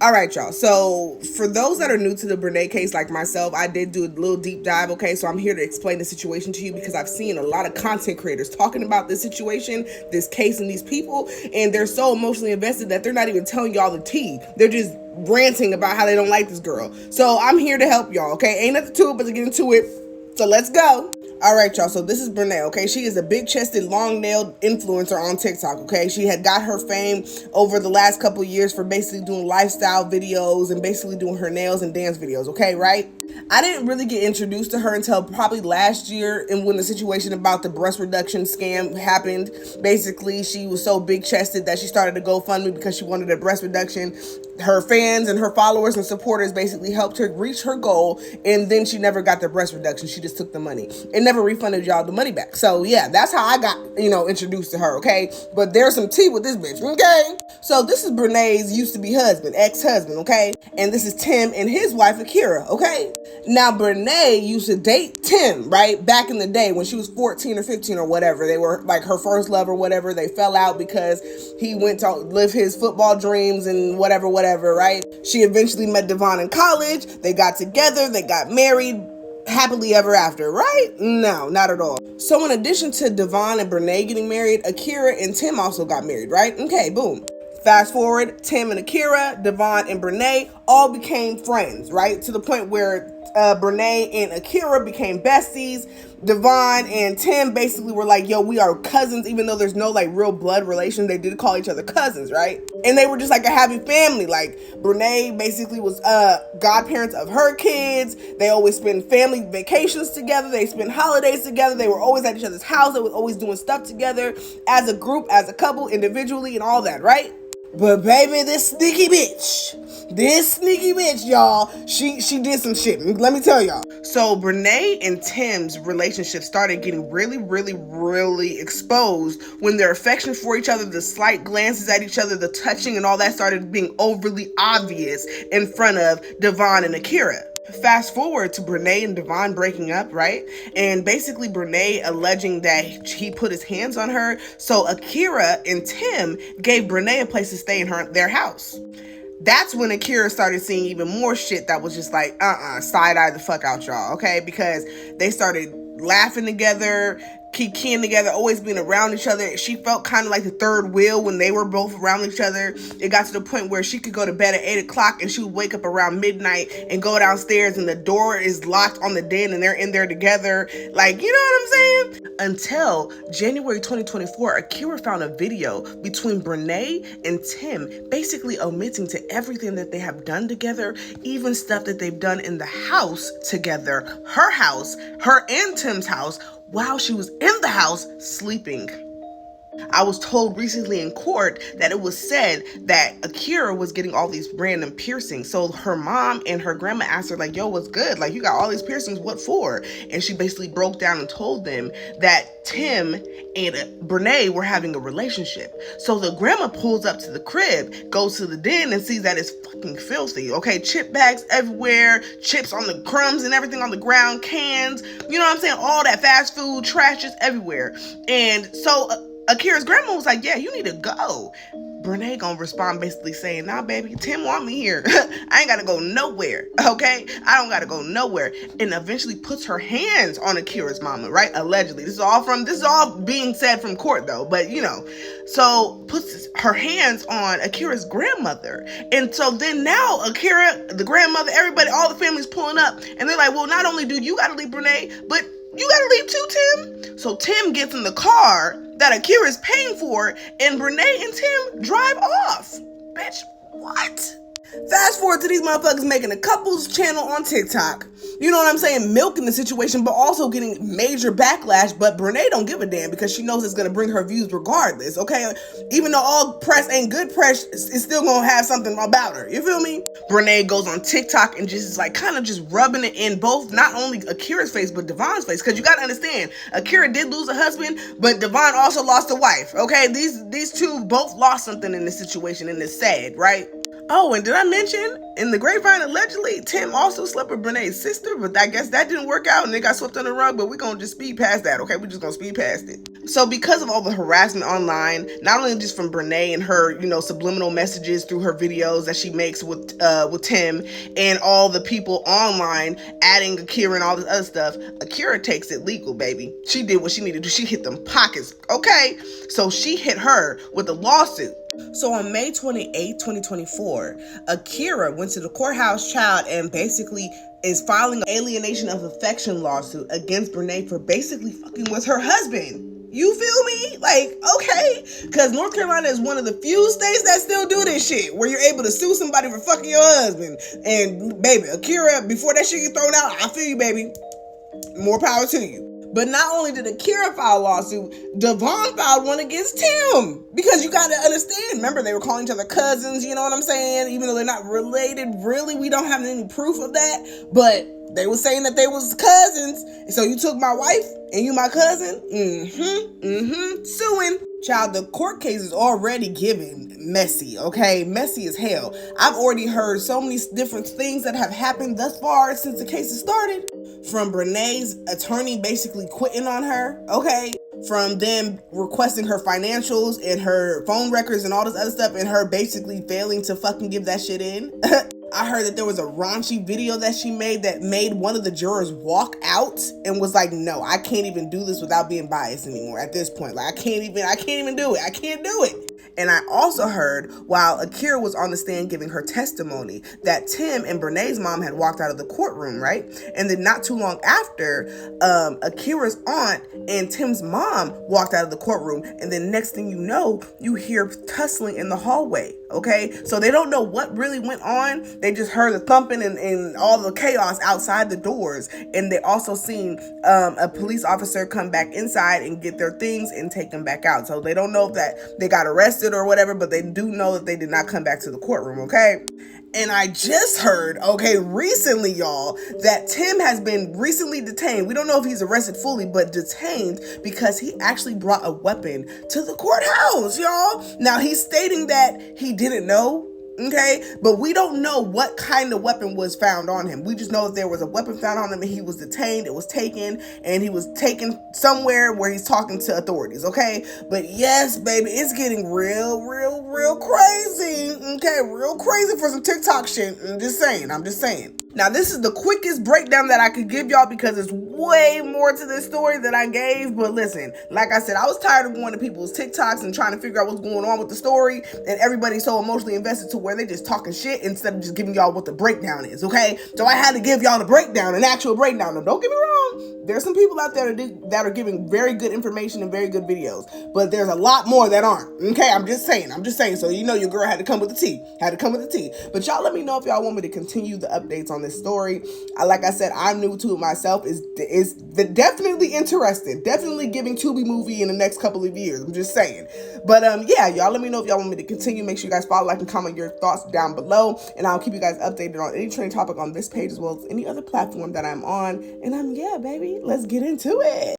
All right, y'all. So for those that are new to the Brenay case, like myself, I did do a little deep dive. Okay, so I'm here to explain the situation to you because I've seen a lot of content creators talking about this situation, this case, and these people, and they're so emotionally invested that they're not even telling y'all the tea. They're just ranting about how they don't like this girl. So I'm here to help y'all. Okay, ain't nothing to it but to get into it. So let's go. All right, y'all. So this is Brenay, okay? She is a big-chested, long-nailed influencer on TikTok, okay? She had got her fame over the last couple years for basically doing lifestyle videos and basically doing her nails and dance videos, okay, right? I didn't really get introduced to her until probably last year, and when the situation about the breast reduction scam happened. Basically, she was so big-chested that she started a GoFundMe because she wanted a breast reduction. Her fans and her followers and supporters basically helped her reach her goal, and then she never got the breast reduction. She just took the money and never refunded y'all the money back. So yeah, that's how I got, introduced to her, okay? But there's some tea with this bitch, okay? So this is Brenay's used to be husband, ex-husband, okay? And this is Tim and his wife Akira, okay? Now Brenay used to date Tim, right? Back in the day when she was 14 or 15 or whatever. They were like her first love or whatever. They fell out because he went to live his football dreams and whatever, right? She eventually met Devon in college. They got together, they got married, happily ever after, right? No, not at all. So in addition to Devon and Brenay getting married, Akira and Tim also got married, right? Okay, boom. Fast forward, Tim and Akira, Devon and Brenay all became friends, right? To the point where Brenay and Akira became besties. Devon and Tim basically were like, yo, we are cousins, even though there's no like real blood relation. They did call each other cousins, right? And they were just like a happy family. Like Brenay basically was godparents of her kids. They always spend family vacations together. They spend holidays together. They were always at each other's house. They were always doing stuff together as a group, as a couple, individually, and all that, right? But baby, this sneaky bitch, y'all, she did some shit. Let me tell y'all. So Brenay and Tim's relationship started getting really exposed when their affection for each other, the slight glances at each other, the touching and all that started being overly obvious in front of Devon and Akira. Fast forward to Brenay and Devon breaking up, right? And basically Brenay alleging that he put his hands on her. So Akira and Tim gave Brenay a place to stay in their house. That's when Akira started seeing even more shit that was just like, side-eye the fuck out, y'all, okay? Because they started laughing together, kikiing together, always being around each other. She felt kind of like the third wheel when they were both around each other. It got to the point where she could go to bed at 8 o'clock and she would wake up around midnight and go downstairs and the door is locked on the den and they're in there together. Like, you know what I'm saying? Until January 2024, Akira found a video between Brenay and Tim basically omitting to everything that they have done together, even stuff that they've done in the house together, her and Tim's house, while she was in the house sleeping. I was told recently in court that it was said that Akira was getting all these random piercings. So her mom and her grandma asked her, like, yo, what's good? Like, you got all these piercings, what for? And she basically broke down and told them that Tim and Brenay were having a relationship. So the grandma pulls up to the crib, goes to the den and sees that it's fucking filthy. Okay, chip bags everywhere, chips on the crumbs and everything on the ground, cans, you know what I'm saying? All that fast food, trash is everywhere. And so Akira's grandma was like, yeah, you need to go. Brenay gonna respond basically saying, nah, baby, Tim want me here. I ain't gotta go nowhere, okay? I don't gotta go nowhere. And eventually puts her hands on Akira's mama, right? Allegedly. This is all being said from court though, but so puts her hands on Akira's grandmother. And so then now Akira, the grandmother, everybody, all the family's pulling up and they're like, well, not only do you gotta leave Brenay, but you gotta leave too, Tim. So Tim gets in the car that Akira's paying for, and Brenay and Tim drive off. Bitch, what? Fast forward to these motherfuckers making a couples channel on TikTok. You know what I'm saying? Milking the situation, but also getting major backlash. But Brenay don't give a damn because she knows it's going to bring her views regardless, okay? Even though all press ain't good press, it's still going to have something about her. You feel me? Brenay goes on TikTok and just like kind of just rubbing it in both, not only Akira's face, but Devon's face. Because you got to understand, Akira did lose a husband, but Devon also lost a wife, okay? These two both lost something in this situation, and it's sad, right? Oh, and did I mention in the grapevine, allegedly, Tim also slept with Brenay's sister, but I guess that didn't work out and they got swept under the rug, but we're going to just speed past that, okay? We're just going to speed past it. So because of all the harassment online, not only just from Brenay and her, subliminal messages through her videos that she makes with Tim, and all the people online adding Akira and all this other stuff, Akira takes it legal, baby. She did what she needed to do. She hit them pockets, okay? So she hit her with a lawsuit. So on May 28, 2024, Akira went to the courthouse, child, and basically is filing an alienation of affection lawsuit against Brenay for basically fucking with her husband. You feel me? Like, okay. Because North Carolina is one of the few states that still do this shit, where you're able to sue somebody for fucking your husband. And baby, Akira, before that shit get thrown out, I feel you, baby. More power to you. But not only did Akira file a lawsuit, Devon filed one against Tim. Because you gotta understand, remember, they were calling each other cousins, you know what I'm saying? Even though they're not related, really, we don't have any proof of that. But they were saying that they was cousins. And so you took my wife and you my cousin? Suing. Child, the court case is already given messy, okay? Messy as hell. I've already heard so many different things that have happened thus far since the case has started. From Brenay's attorney basically quitting on her, okay? From them requesting her financials and her phone records and all this other stuff, and her basically failing to fucking give that shit in. I heard that there was a raunchy video that she made that made one of the jurors walk out and was like, no, I can't even do this without being biased anymore at this point. Like, I can't even do it. I can't do it. And I also heard, while Akira was on the stand giving her testimony, that Tim and Brenay's mom had walked out of the courtroom, right? And then not too long after, Akira's aunt and Tim's mom walked out of the courtroom. And then next thing you know, you hear tussling in the hallway, okay? So they don't know what really went on. They just heard the thumping and all the chaos outside the doors. And they also seen a police officer come back inside and get their things and take them back out. So they don't know if that they got arrested or whatever, but they do know that they did not come back to the courtroom, okay? And I just heard, okay, recently, y'all, that Tim has been recently detained. We don't know if he's arrested fully, but detained because he actually brought a weapon to the courthouse, y'all. Now, he's stating that he didn't know, okay, but we don't know what kind of weapon was found on him. We just know that there was a weapon found on him and he was detained, it was taken, and he was taken somewhere where he's talking to authorities, okay? But yes, baby, it's getting real crazy, okay? Real crazy for some TikTok shit. I'm just saying. Now, this is the quickest breakdown that I could give y'all because there's way more to this story than I gave. But listen, like I said, I was tired of going to people's TikToks and trying to figure out what's going on with the story. And everybody's so emotionally invested to where they just talking shit instead of just giving y'all what the breakdown is, okay? So I had to give y'all the breakdown, an actual breakdown. Now, don't get me wrong. There's some people out there that are giving very good information and very good videos. But there's a lot more that aren't, okay? I'm just saying. So you know your girl had to come with the tea. But y'all let me know if y'all want me to continue the updates on this story. Like I said, I'm new to it myself. Is definitely interested. Definitely giving Tubi movie in the next couple of years. I'm just saying. But yeah, y'all let me know if y'all want me to continue. Make sure you guys follow, like, and comment your thoughts down below. And I'll keep you guys updated on any trending topic on this page as well as any other platform that I'm on. And yeah, baby, let's get into it.